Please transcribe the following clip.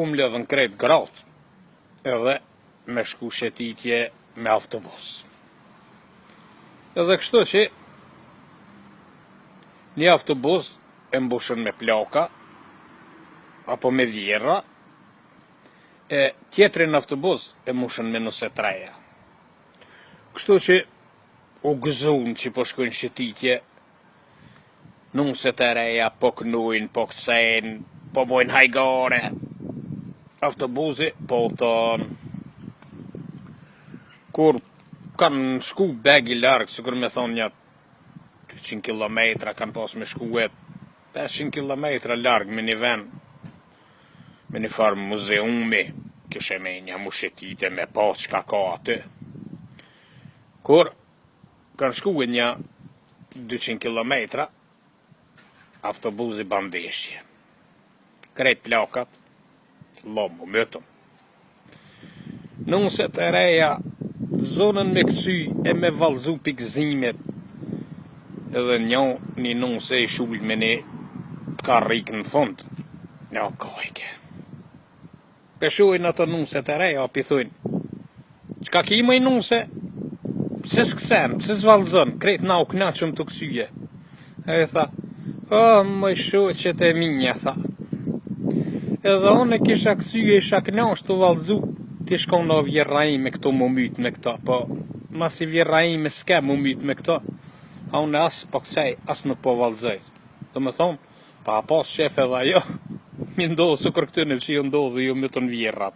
mbledhën krejt gratë edhe me shku shëtitje me autobus. Edhe kështu që një autobus e mbushën me plaka apo me vjerra, e tjetrin autobus e mbushën me nuse treja. Kështu që u gëzun që po shkojnë shëtitje, nuset e reja po knujnë, po kësejnë, po bojnë hajgare. Autobusi po u thonë. Kur kanë shku begi largë, sikur me thonë një 200 km, kanë pas me shku 500 km largë me një vend, me një farë muzeumi, këshe me një mushitite me pas qka ka aty. Kur kanë shku një 200 km, autobusi bandeshje. Krejt plakat, lomu mëtëm. Nuset e reja, zonën me këcy e me valzu pikzimet, edhe një nuse i shull me një karrik në fund, një kajke. Peshojnë ato nuset e reja, pithojnë, qka ki më i nuse? Pse s'kësem, pse s'valzon, krejt na u knaqëm të kësyje. E tha, o, më i shoqet e minja, tha. Edhe unë e kisha kësyje, isha knaqë të valzu, ti shkon në vjerra ime këto më myt me këta, po, mas i vjerra ime s'ke më myt me këta, a unë as po kësej, as nuk po valzoj. Do me thonë, pa pas shef edhe ajo, mi ndohë së kër këtëne që ju ndohë dhe ju mytën vjerrat.